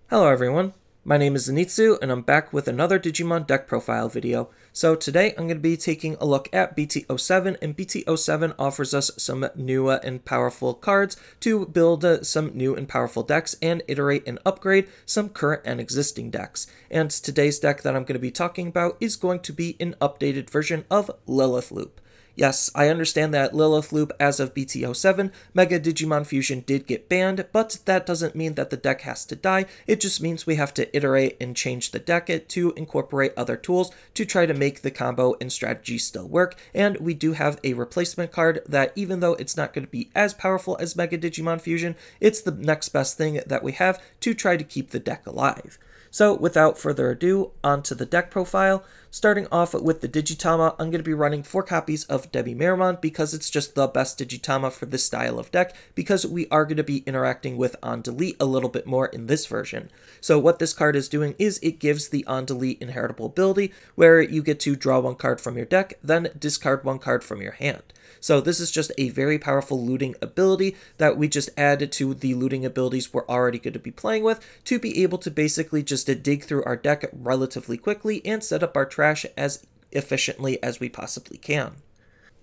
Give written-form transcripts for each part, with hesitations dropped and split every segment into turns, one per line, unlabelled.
Hello everyone, my name is Zenitsu and I'm back with another Digimon deck profile video. So today I'm going to be taking a look at BT07, and BT07 offers us some new and powerful cards to build some new and powerful decks and iterate and upgrade some current and existing decks. And today's deck that I'm going to be talking about is going to be an updated version of Lilith Loop. Yes, I understand that Lilith Loop as of BT07, Mega Digimon Fusion did get banned, but that doesn't mean that the deck has to die. It just means we have to iterate and change the deck to incorporate other tools to try to make the combo and strategy still work, and we do have a replacement card that, even though it's not going to be as powerful as Mega Digimon Fusion, it's the next best thing that we have to try to keep the deck alive. So without further ado, on to the deck profile. Starting off with the Digitama, I'm going to be running 4 copies of DemiMeramon because it's just the best Digitama for this style of deck, because we are going to be interacting with On Delete a little bit more in this version. So what this card is doing is it gives the On Delete inheritable ability, where you get to draw 1 card from your deck, then discard 1 card from your hand. So this is just a very powerful looting ability that we just added to the looting abilities we're already going to be playing with to be able to basically just dig through our deck relatively quickly and set up our trash as efficiently as we possibly can.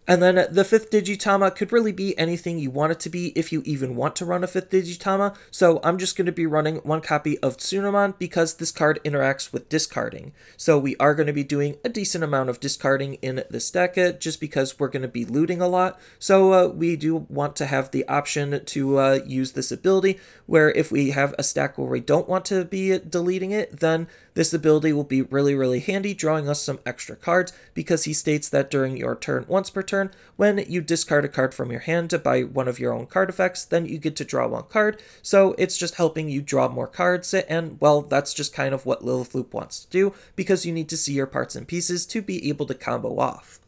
And then the 5th Digitama could really be anything you want it to be if you even want to run a 5th Digitama, so I'm just going to be running 1 copy of Tsunomon because this card interacts with discarding. So we are going to be doing a decent amount of discarding in this deck just because we're going to be looting a lot, so we do want to have the option to use this ability, where if we have a stack where we don't want to be deleting it, then this ability will be really handy, drawing us some extra cards, because he states that during your turn once per turn, when you discard a card from your hand by one of your own card effects, then you get to draw 1 card, so it's just helping you draw more cards, and well, that's just kind of what Lilith Loop wants to do, because you need to see your parts and pieces to be able to combo off.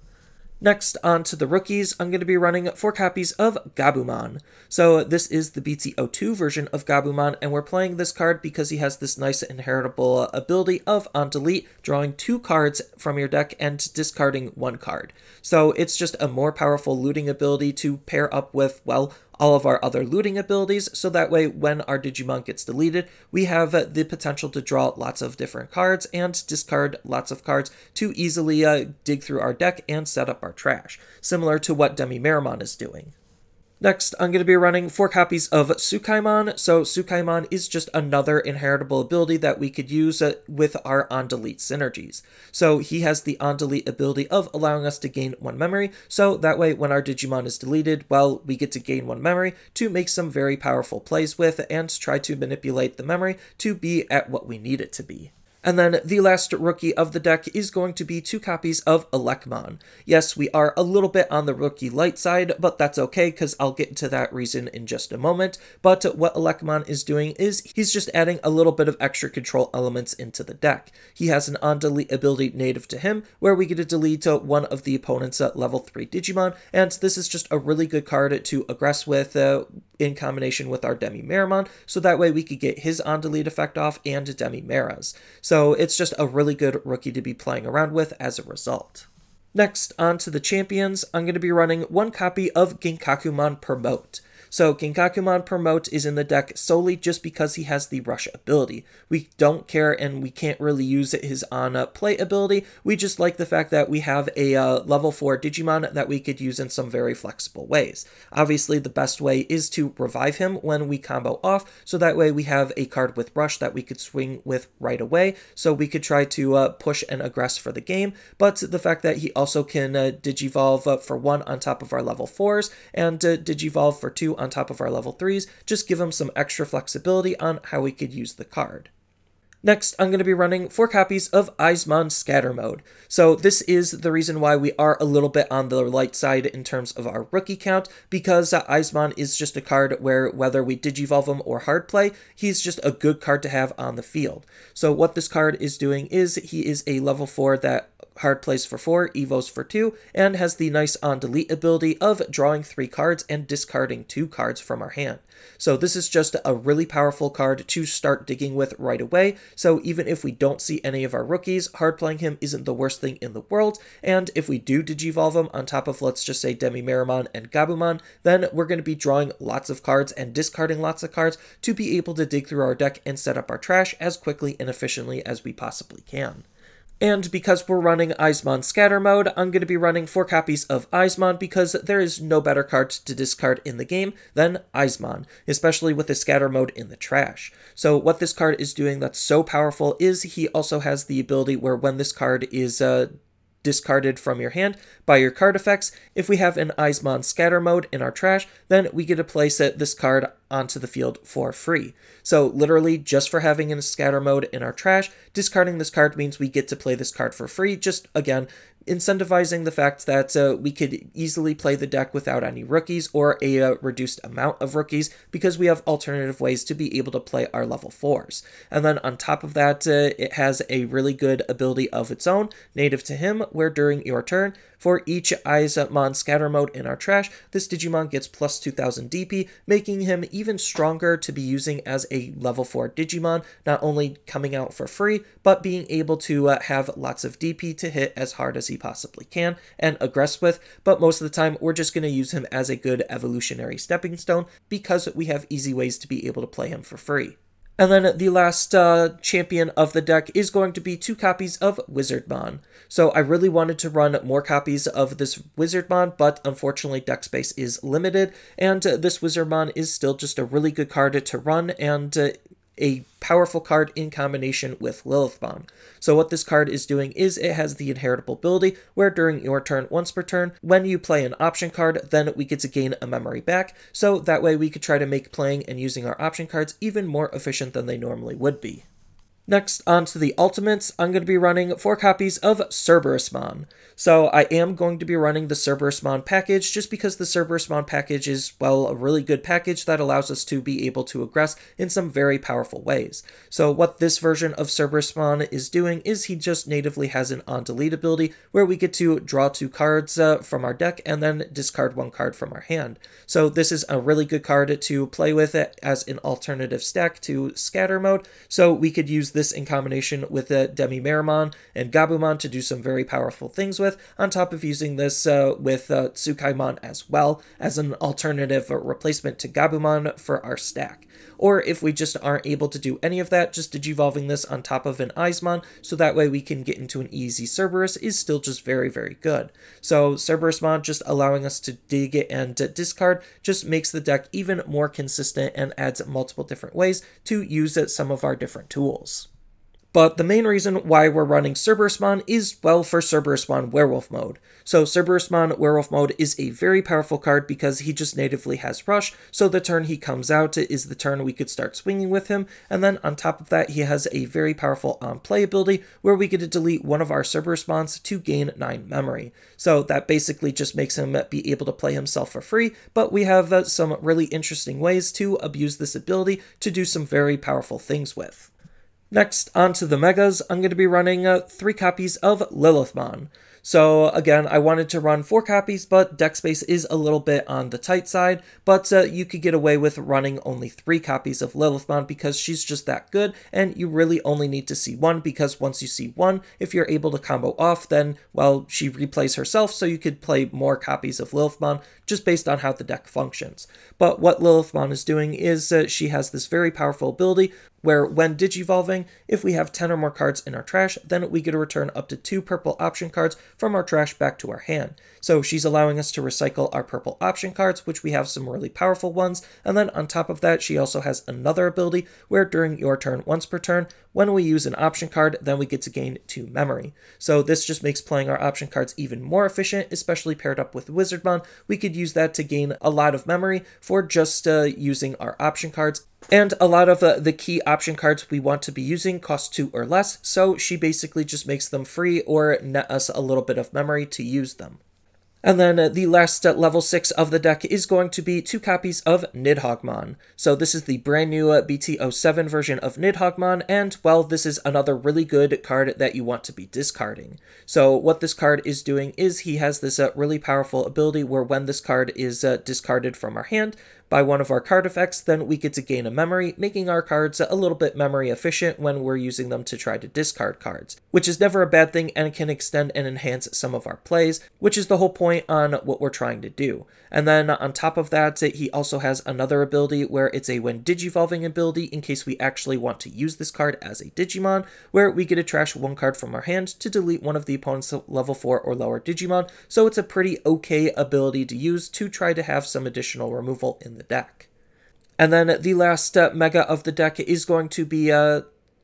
Next, on to the rookies, I'm going to be running 4 copies of Gabumon. So this is the BT02 version of Gabumon, and we're playing this card because he has this nice inheritable ability of on delete, drawing 2 cards from your deck and discarding 1 card. So it's just a more powerful looting ability to pair up with, well, all of our other looting abilities, so that way when our Digimon gets deleted, we have the potential to draw lots of different cards and discard lots of cards to easily dig through our deck and set up our trash, similar to what DemiMeramon is doing. Next, I'm going to be running 4 copies of Tsukaimon. So Tsukaimon is just another inheritable ability that we could use with our on-delete synergies. So he has the on-delete ability of allowing us to gain 1 memory, so that way when our Digimon is deleted, well, we get to gain 1 memory to make some very powerful plays with and try to manipulate the memory to be at what we need it to be. And then the last rookie of the deck is going to be 2 copies of Lilithmon. Yes, we are a little bit on the rookie light side, but that's okay because I'll get into that reason in just a moment. But what Lilithmon is doing is he's just adding a little bit of extra control elements into the deck. He has an on-delete ability native to him, where we get to delete 1 of the opponent's level 3 Digimon, and this is just a really good card to aggress with in combination with our DemiMeramon, so that way we could get his on-delete effect off and DemiMera's. So it's just a really good rookie to be playing around with as a result. Next, on to the champions, I'm going to be running 1 copy of Ginkakumon Promote. So Ginkakumon Promote is in the deck solely just because he has the rush ability. We don't care and we can't really use his on-play ability. We just like the fact that we have a level 4 Digimon that we could use in some very flexible ways. Obviously, the best way is to revive him when we combo off, so that way we have a card with rush that we could swing with right away, so we could try to push and aggress for the game, but the fact that he also can Digivolve for 1 on top of our level 4s, and Digivolve for 2 on top of our level 3s, just give him some extra flexibility on how we could use the card. Next, I'm going to be running 4 copies of Eismon Scatter Mode. So this is the reason why we are a little bit on the light side in terms of our rookie count, because Eismon is just a card where whether we Digivolve him or hard play, he's just a good card to have on the field. So what this card is doing is he is a level 4 that hard plays for 4, evos for 2, and has the nice on-delete ability of drawing 3 cards and discarding 2 cards from our hand. So this is just a really powerful card to start digging with right away, so even if we don't see any of our rookies, hard playing him isn't the worst thing in the world, and if we do Digivolve him on top of, let's just say, DemiMeramon and Gabumon, then we're going to be drawing lots of cards and discarding lots of cards to be able to dig through our deck and set up our trash as quickly and efficiently as we possibly can. And because we're running Eismon Scatter Mode, I'm going to be running 4 copies of Eismon because there is no better card to discard in the game than Eismon, especially with the Scatter Mode in the trash. So what this card is doing that's so powerful is he also has the ability where when this card is discarded from your hand by your card effects, if we have an Eismon Scatter Mode in our trash, then we get to place this card onto the field for free. So literally, just for having a Scatter Mode in our trash, discarding this card means we get to play this card for free, just, again, incentivizing the fact that we could easily play the deck without any rookies or a reduced amount of rookies because we have alternative ways to be able to play our level 4s. And then on top of that, it has a really good ability of its own, native to him, where during your turn, for each Eismon Scatter Mode in our trash, this Digimon gets plus 2000 DP, making him even stronger to be using as a level 4 Digimon, not only coming out for free, but being able to have lots of DP to hit as hard as he possibly can and aggress with, but most of the time we're just going to use him as a good evolutionary stepping stone because we have easy ways to be able to play him for free. And then the last champion of the deck is going to be 2 copies of Wizardmon. So I really wanted to run more copies of this Wizardmon, but unfortunately deck space is limited, and this Wizardmon is still just a really good card to run, and a powerful card in combination with Lilithmon. So what this card is doing is it has the inheritable ability where during your turn, once per turn, when you play an option card, then we get to gain a memory back, so that way we could try to make playing and using our option cards even more efficient than they normally would be. Next, on to the ultimates, I'm going to be running 4 copies of Cerberusmon. So I am going to be running the Cerberusmon package just because the Cerberusmon package is, well, a really good package that allows us to be able to aggress in some very powerful ways. So what this version of Cerberusmon is doing is he just natively has an on-delete ability where we get to draw 2 cards from our deck and then discard 1 card from our hand. So this is a really good card to play with it as an alternative stack to Scatter Mode, so we could use this in combination with DemiMeramon and Gabumon to do some very powerful things with, on top of using this with Tsukaimon as well as an alternative replacement to Gabumon for our stack. Or if we just aren't able to do any of that, just digivolving this on top of an Eismon, so that way we can get into an easy Cerberus is still just very, very good. So Cerberusmon just allowing us to dig it and discard just makes the deck even more consistent and adds multiple different ways to use some of our different tools. But the main reason why we're running Cerberusmon is, well, for Cerberusmon Werewolf mode. So Cerberusmon Werewolf mode is a very powerful card because he just natively has Rush, so the turn he comes out is the turn we could start swinging with him, and then on top of that he has a very powerful on-play ability where we get to delete one of our Cerberusmons to gain 9 memory. So that basically just makes him be able to play himself for free, but we have some really interesting ways to abuse this ability to do some very powerful things with. Next, on to the Megas, I'm going to be running 3 copies of Lilithmon. So again, I wanted to run 4 copies, but deck space is a little bit on the tight side, but you could get away with running only 3 copies of Lilithmon because she's just that good, and you really only need to see 1, because once you see 1, if you're able to combo off, then, well, she replays herself, so you could play more copies of Lilithmon just based on how the deck functions. But what Lilithmon is doing is she has this very powerful ability where when digivolving, if we have 10 or more cards in our trash, then we get to return up to 2 purple option cards from our trash back to our hand. So she's allowing us to recycle our purple option cards, which we have some really powerful ones, and then on top of that, she also has another ability where during your turn, once per turn, when we use an option card, then we get to gain 2 memory. So this just makes playing our option cards even more efficient, especially paired up with Wizardmon. We could use that to gain a lot of memory for just using our option cards. And a lot of the key option cards we want to be using cost 2 or less, so she basically just makes them free or net us a little bit of memory to use them. And then the last level 6 of the deck is going to be 2 copies of Nidhogmon. So this is the brand new BT07 version of Nidhogmon, and well, this is another really good card that you want to be discarding. So what this card is doing is he has this really powerful ability where when this card is discarded from our hand by one of our card effects, then we get to gain a memory, making our cards a little bit memory efficient when we're using them to try to discard cards, which is never a bad thing and can extend and enhance some of our plays, which is the whole point on what we're trying to do. And then on top of that, he also has another ability where it's a when digivolving ability in case we actually want to use this card as a Digimon, where we get to trash 1 card from our hand to delete one of the opponent's level 4 or lower Digimon, so it's a pretty okay ability to use to try to have some additional removal in the deck. And then the last mega of the deck is going to be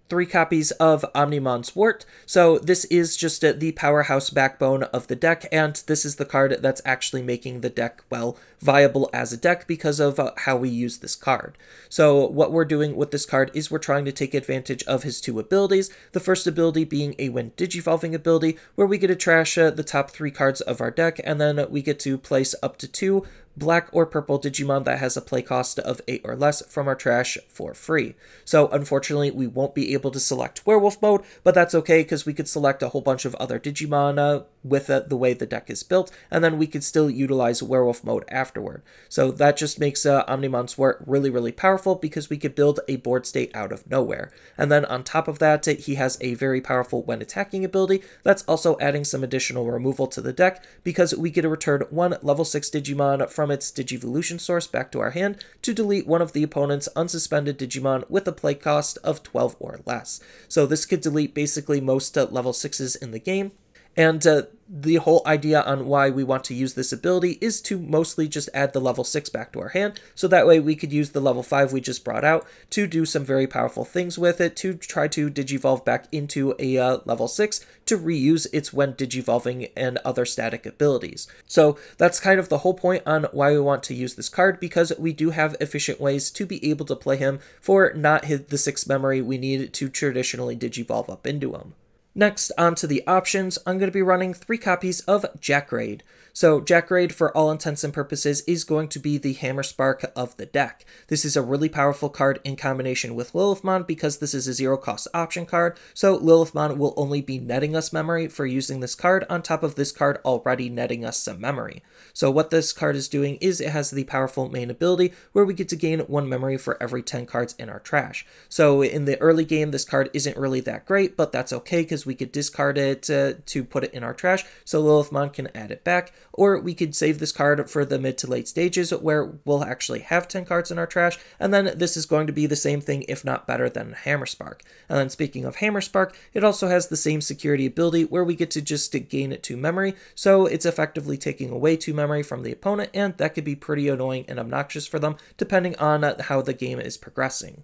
3 copies of Omnimon Zwart. So this is just the powerhouse backbone of the deck, and this is the card that's actually making the deck, well, viable as a deck because of how we use this card. So what we're doing with this card is we're trying to take advantage of his 2 abilities, the first ability being a when digivolving ability, where we get to trash the top 3 cards of our deck, and then we get to place up to 2 black or purple Digimon that has a play cost of 8 or less from our trash for free. So unfortunately, we won't be able to select Werewolf mode, but that's okay because we could select a whole bunch of other Digimon with the way the deck is built, and then we could still utilize Werewolf mode afterward. So that just makes Omnimon Zwart really, really powerful because we could build a board state out of nowhere. And then on top of that, he has a very powerful when attacking ability that's also adding some additional removal to the deck because we get to return 1 level 6 Digimon from its Digivolution source back to our hand to delete one of the opponent's unsuspended Digimon with a play cost of 12 or less. So this could delete basically most level 6s in the game. And the whole idea on why we want to use this ability is to mostly just add the level 6 back to our hand, so that way we could use the level 5 we just brought out to do some very powerful things with it, to try to digivolve back into a level 6 to reuse its when digivolving and other static abilities. So that's kind of the whole point on why we want to use this card, because we do have efficient ways to be able to play him for not the 6 memory we need to traditionally digivolve up into him. Next, on to the options, I'm going to be running 3 copies of Jackraid. So Jackraid, for all intents and purposes, is going to be the Hammer Spark of the deck. This is a really powerful card in combination with Lilithmon because this is a 0-cost option card, so Lilithmon will only be netting us memory for using this card on top of this card already netting us some memory. So what this card is doing is it has the powerful main ability where we get to gain 1 memory for every 10 cards in our trash. So in the early game, this card isn't really that great, but that's okay because we could discard it to put it in our trash so Lilithmon can add it back. Or we could save this card for the mid to late stages where we'll actually have 10 cards in our trash, and then this is going to be the same thing if not better than Hammer Spark. And then speaking of Hammer Spark, it also has the same security ability where we get to just gain 2 memory, so it's effectively taking away 2 memory from the opponent, and that could be pretty annoying and obnoxious for them depending on how the game is progressing.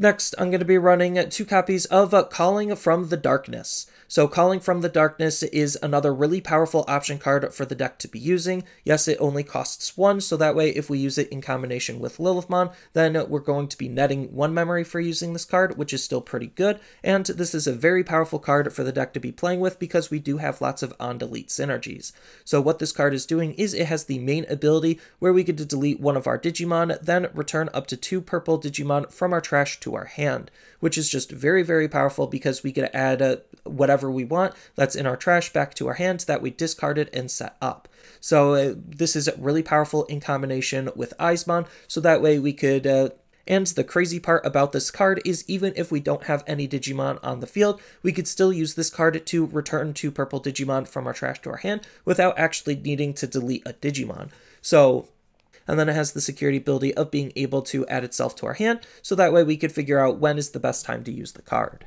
Next, I'm going to be running 2 copies of Calling from the Darkness. So Calling from the Darkness is another really powerful option card for the deck to be using. Yes, it only costs 1, so that way if we use it in combination with Lilithmon, then we're going to be netting 1 memory for using this card, which is still pretty good. And this is a very powerful card for the deck to be playing with because we do have lots of on-delete synergies. So what this card is doing is it has the main ability where we get to delete one of our Digimon, then return up to 2 purple Digimon from our trash to our hand, which is just very, very powerful because we get to add whatever we want that's in our trash back to our hands that we discarded and set up. So this is really powerful in combination with Izmon, so that way we could and the crazy part about this card is even if we don't have any Digimon on the field, we could still use this card to return 2 purple Digimon from our trash to our hand without actually needing to delete a Digimon. And then it has the security ability of being able to add itself to our hand, so that way we could figure out when is the best time to use the card.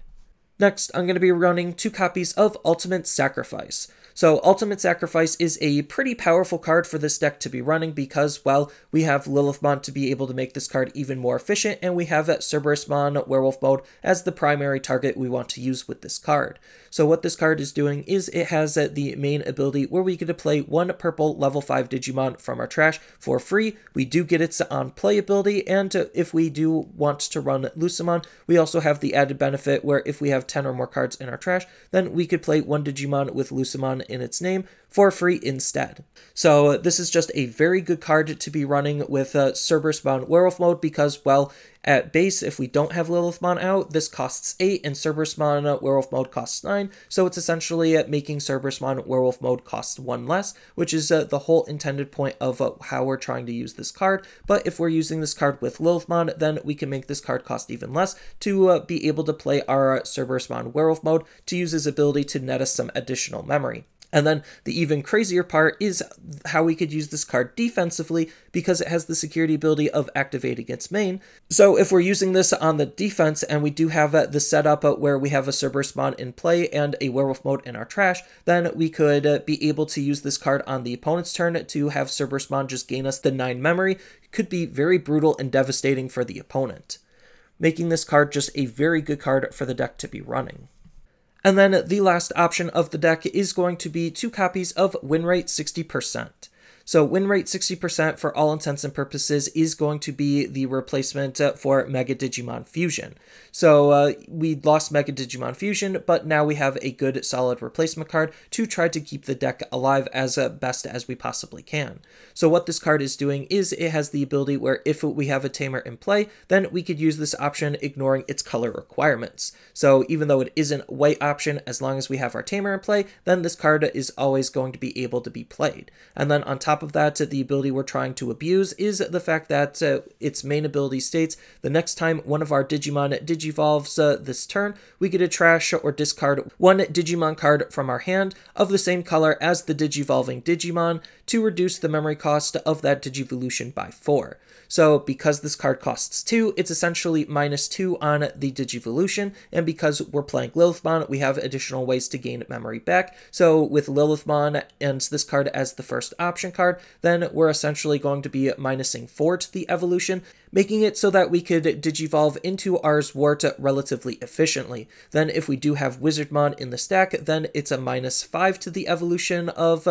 Next, I'm going to be running 2 copies of Ultimate Sacrifice. So Ultimate Sacrifice is a pretty powerful card for this deck to be running because, well, we have Lilithmon to be able to make this card even more efficient, and we have Cerberusmon Werewolf mode as the primary target we want to use with this card. So what this card is doing is it has the main ability where we get to play 1 purple level 5 Digimon from our trash for free. We do get its on play ability, and if we do want to run Tsunomon, we also have the added benefit where if we have 10 or more cards in our trash, then we could play 1 Digimon with Tsunomon Cerberusmon in its name for free instead. So this is just a very good card to be running with Cerberusmon Werewolf mode because, well, at base, if we don't have Lilithmon out, this costs 8 and Cerberusmon Werewolf mode costs 9, so it's essentially making Cerberusmon Werewolf mode cost 1 less, which is the whole intended point of how we're trying to use this card. But if we're using this card with Lilithmon, then we can make this card cost even less to be able to play our Cerberusmon Werewolf mode to use his ability to net us some additional memory. And then the even crazier part is how we could use this card defensively because it has the security ability of activating its main. So if we're using this on the defense and we do have the setup where we have a Cerberusmon in play and a Werewolf mode in our trash, then we could be able to use this card on the opponent's turn to have Cerberusmon just gain us the 9 memory. It could be very brutal and devastating for the opponent, making this card just a very good card for the deck to be running. And then the last option of the deck is going to be 2 copies of Winrate 60%. So Winrate 60% for all intents and purposes is going to be the replacement for Mega Digimon Fusion. So we lost Mega Digimon Fusion, but now we have a good solid replacement card to try to keep the deck alive as best as we possibly can. So what this card is doing is it has the ability where if we have a Tamer in play, then we could use this option ignoring its color requirements. So even though it isn't a white option, as long as we have our Tamer in play, then this card is always going to be able to be played. And then on top of that, the ability we're trying to abuse is the fact that its main ability states the next time one of our Digimon digivolves this turn, we get to trash or discard 1 Digimon card from our hand of the same color as the digivolving Digimon to reduce the memory cost of that Digivolution by 4. So because this card costs 2, it's essentially -2 on the Digivolution, and because we're playing Lilithmon, we have additional ways to gain memory back. So with Lilithmon and this card as the first option card, then we're essentially going to be minusing 4 to the evolution, making it so that we could digivolve into our Zwart relatively efficiently. Then if we do have Wizardmon in the stack, then it's a -5 to the evolution of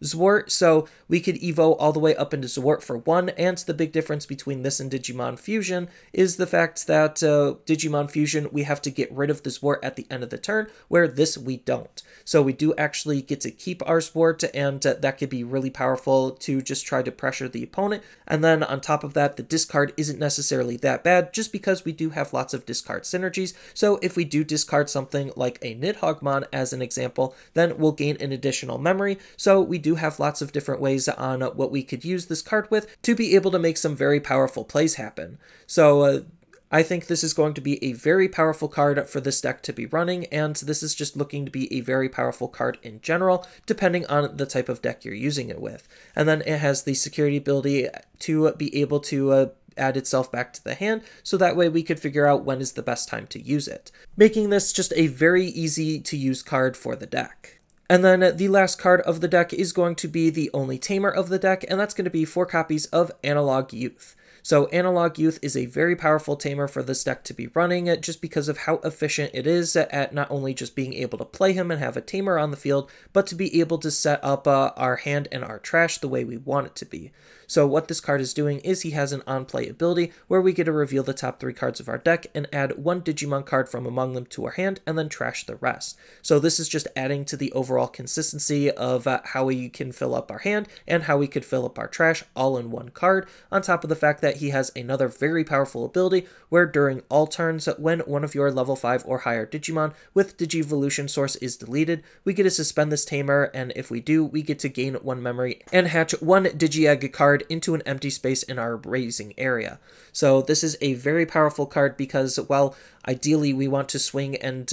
Zwart, so we could evo all the way up into Zwart for 1, and the big difference between this and Digimon Fusion is the fact that Digimon Fusion, we have to get rid of the Zwart at the end of the turn, where this we don't. So we do actually get to keep our Zwart, and that could be really powerful to just try to pressure the opponent. And then on top of that, the discard isn't necessarily that bad, just because we do have lots of discard synergies. So if we do discard something like a Nidhogmon as an example, then we'll gain an additional memory. So we do have lots of different ways on what we could use this card with to be able to make some very powerful plays happen. So I think this is going to be a very powerful card for this deck to be running, and this is just looking to be a very powerful card in general, depending on the type of deck you're using it with. And then it has the security ability to be able to add itself back to the hand, so that way we could figure out when is the best time to use it, making this just a very easy to use card for the deck. And then the last card of the deck is going to be the only tamer of the deck, and that's going to be 4 copies of Analog Youth. So Analog Youth is a very powerful tamer for this deck to be running, just because of how efficient it is at not only just being able to play him and have a tamer on the field, but to be able to set up our hand and our trash the way we want it to be. So what this card is doing is he has an on-play ability where we get to reveal the top 3 cards of our deck and add 1 Digimon card from among them to our hand and then trash the rest. So this is just adding to the overall consistency of how we can fill up our hand and how we could fill up our trash all in one card, on top of the fact that he has another very powerful ability where during all turns, when one of your level 5 or higher Digimon with Digivolution source is deleted, we get to suspend this tamer, and if we do, we get to gain 1 memory and hatch 1 Digi-Egg card into an empty space in our raising area. So this is a very powerful card because, well, ideally we want to swing and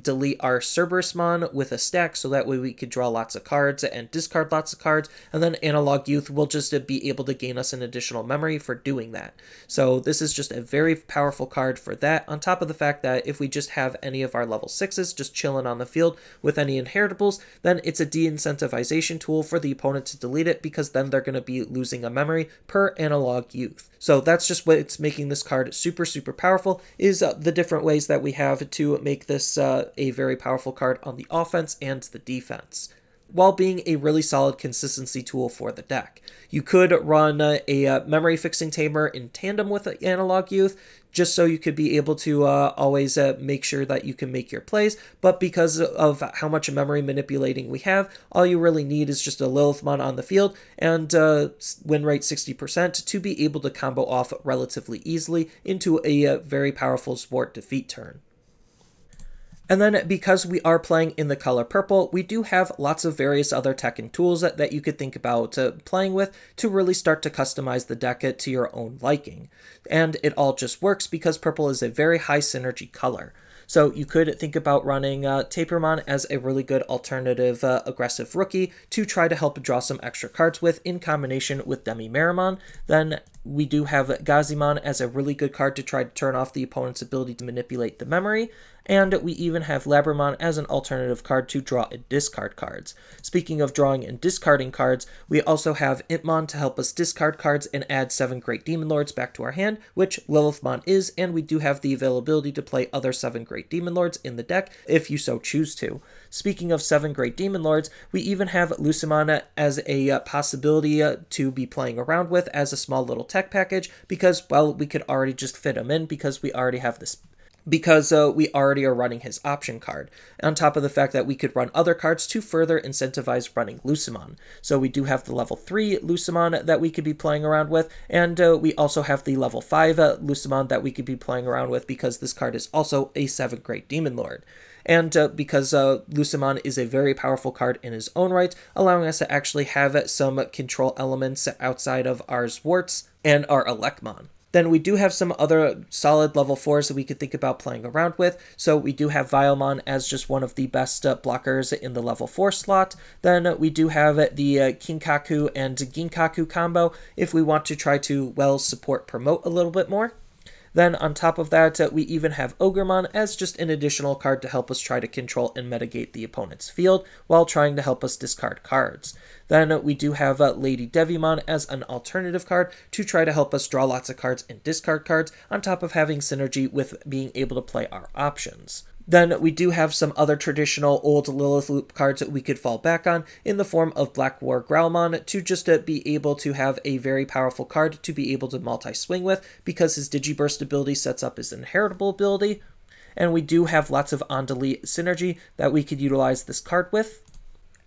delete our Cerberusmon with a stack, so that way we could draw lots of cards and discard lots of cards, and then Analog Youth will just be able to gain us an additional memory for doing that. So this is just a very powerful card for that, on top of the fact that if we just have any of our level 6s just chilling on the field with any inheritables, then it's a de-incentivization tool for the opponent to delete it, because then they're going to be losing a memory per Analog Youth. So that's just what's making this card super, super powerful, is the different ways that we have to make this a very powerful card on the offense and the defense. while being a really solid consistency tool for the deck. You could run a memory fixing tamer in tandem with Analog Youth, just so you could be able to always make sure that you can make your plays, but because of how much memory manipulating we have, all you really need is just a Lilithmon on the field and win rate 60% to be able to combo off relatively easily into a very powerful Zwart defeat turn. And then because we are playing in the color purple, we do have lots of various other tech and tools that you could think about playing with to really start to customize the deck to your own liking. And it all just works because purple is a very high synergy color. So you could think about running Tsukaimon as a really good alternative aggressive rookie to try to help draw some extra cards with in combination with DemiMeramon. Then we do have Gabumon as a really good card to try to turn off the opponent's ability to manipulate the memory. And we even have Labramon as an alternative card to draw and discard cards. Speaking of drawing and discarding cards, we also have Imp-mon to help us discard cards and add 7 Great Demon Lords back to our hand, which Lilithmon is, and we do have the availability to play other 7 Great Demon Lords in the deck if you so choose to. Speaking of 7 Great Demon Lords, we even have Tsunomon as a possibility to be playing around with as a small little tech package because, well, we could already just fit him in because we already have this. Because we already are running his option card, on top of the fact that we could run other cards to further incentivize running Tsunomon. So we do have the level 3 Tsunomon that we could be playing around with, and we also have the level 5 Tsunomon that we could be playing around with because this card is also a 7 Great Demon Lord. And because Tsunomon is a very powerful card in his own right, allowing us to actually have some control elements outside of our Zwarts and our Electmon. Then we do have some other solid level 4s that we could think about playing around with. So we do have Vilemon as just one of the best blockers in the level 4 slot. Then we do have the Kinkaku and Ginkaku combo if we want to try to, well, support promote a little bit more. Then on top of that, we even have Ogremon as just an additional card to help us try to control and mitigate the opponent's field while trying to help us discard cards. Then we do have Lady Devimon as an alternative card to try to help us draw lots of cards and discard cards, on top of having synergy with being able to play our options. Then we do have some other traditional old Lilith loop cards that we could fall back on in the form of Black War Growlmon to just be able to have a very powerful card to be able to multi-swing with because his Digiburst ability sets up his inheritable ability. And we do have lots of on-delete synergy that we could utilize this card with.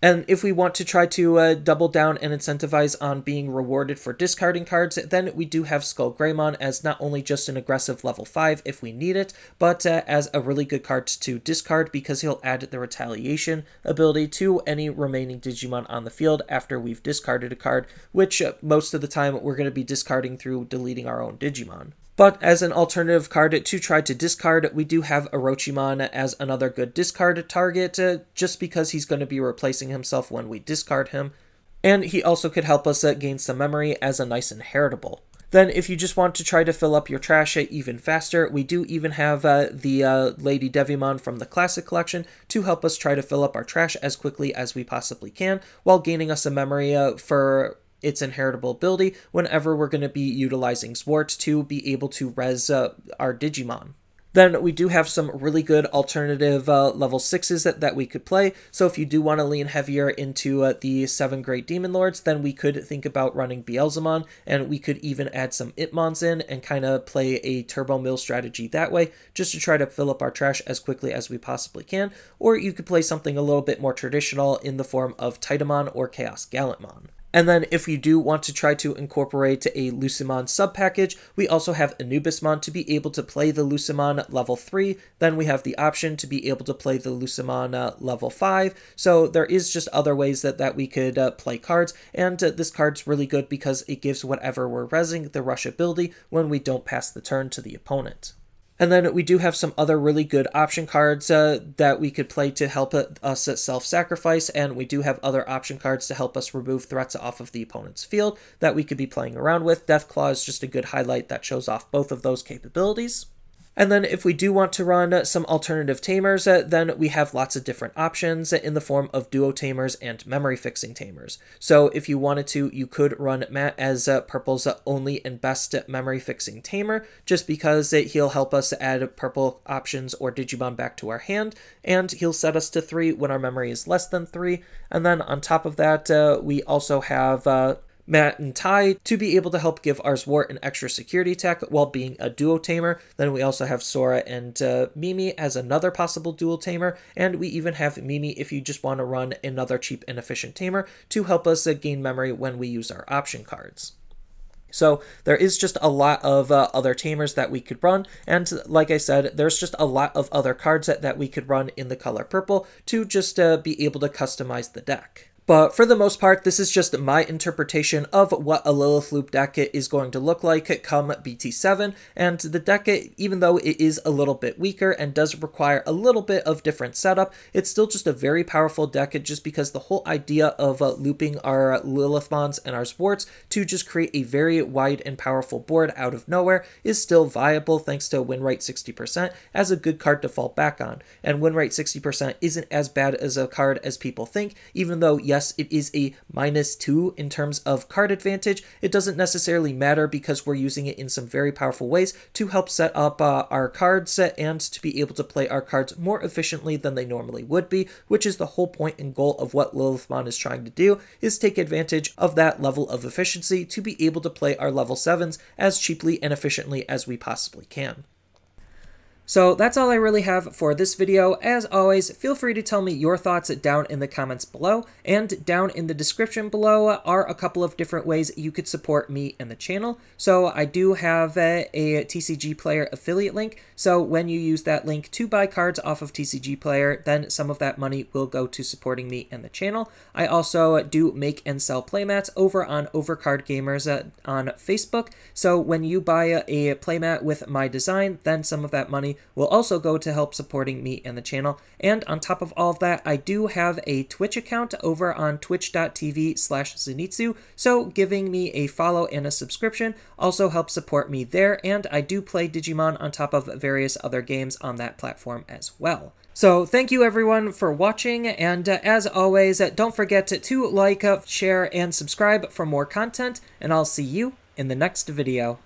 And if we want to try to double down and incentivize on being rewarded for discarding cards, then we do have Skullgreymon as not only just an aggressive level 5 if we need it, but as a really good card to discard because he'll add the retaliation ability to any remaining Digimon on the field after we've discarded a card, which most of the time we're going to be discarding through deleting our own Digimon. But as an alternative card to try to discard, we do have Orochimon as another good discard target, just because he's going to be replacing himself when we discard him. And he also could help us gain some memory as a nice inheritable. Then if you just want to try to fill up your trash even faster, we do even have the Lady Devimon from the Classic Collection to help us try to fill up our trash as quickly as we possibly can, while gaining us a memory for its inheritable ability whenever we're going to be utilizing Zwart to be able to res our Digimon. Then we do have some really good alternative level 6s that we could play, so if you do want to lean heavier into the 7 Great Demon Lords, then we could think about running Beelzemon, and we could even add some Imp-mons in and kind of play a Turbo Mill strategy that way, just to try to fill up our trash as quickly as we possibly can, or you could play something a little bit more traditional in the form of Titamon or Chaos Gallantmon. And then if you do want to try to incorporate a Tsunomon sub-package, we also have Anubismon to be able to play the Tsunomon level 3, then we have the option to be able to play the Tsunomon level 5, so there is just other ways that we could play cards, and this card's really good because it gives whatever we're resing the rush ability when we don't pass the turn to the opponent. And then we do have some other really good option cards that we could play to help us self-sacrifice, and we do have other option cards to help us remove threats off of the opponent's field that we could be playing around with. Deathclaw is just a good highlight that shows off both of those capabilities. And then if we do want to run some alternative tamers, then we have lots of different options in the form of duo tamers and memory fixing tamers. So if you wanted to, you could run Matt as purple's only and best memory fixing tamer, just because he'll help us add purple options or Digimon back to our hand, and he'll set us to 3 when our memory is less than 3. And then on top of that, we also have Matt and Ty to be able to help give our Zwart an extra security tech while being a duo tamer. Then we also have Sora and Mimi as another possible dual tamer, and we even have Mimi if you just want to run another cheap and efficient tamer to help us gain memory when we use our option cards. So there is just a lot of other tamers that we could run, and like I said, there's just a lot of other cards that we could run in the color purple to just be able to customize the deck. But for the most part, this is just my interpretation of what a Lilith Loop deck is going to look like come BT7, and the deck, even though it is a little bit weaker and does require a little bit of different setup, it's still just a very powerful deck just because the whole idea of looping our Lilithmons and our Zwarts to just create a very wide and powerful board out of nowhere is still viable thanks to Winrate 60% as a good card to fall back on. And Winrate 60% isn't as bad as a card as people think, even though, yes, it is a -2 in terms of card advantage. It doesn't necessarily matter because we're using it in some very powerful ways to help set up our cards and to be able to play our cards more efficiently than they normally would be, which is the whole point and goal of what Lilithmon is trying to do, is take advantage of that level of efficiency to be able to play our level 7s as cheaply and efficiently as we possibly can. So that's all I really have for this video. As always, feel free to tell me your thoughts down in the comments below, and down in the description below are a couple of different ways you could support me and the channel. So I do have a TCG Player affiliate link, so when you use that link to buy cards off of TCG Player, then some of that money will go to supporting me and the channel. I also do make and sell playmats over on Overcard Gamers on Facebook, so when you buy a playmat with my design, then some of that money will also go to help supporting me and the channel. And on top of all of that, I do have a Twitch account over on twitch.tv/Zenitsu, so giving me a follow and a subscription also helps support me there, and I do play Digimon on top of various other games on that platform as well. So thank you everyone for watching, and as always, don't forget to like, share, and subscribe for more content, and I'll see you in the next video.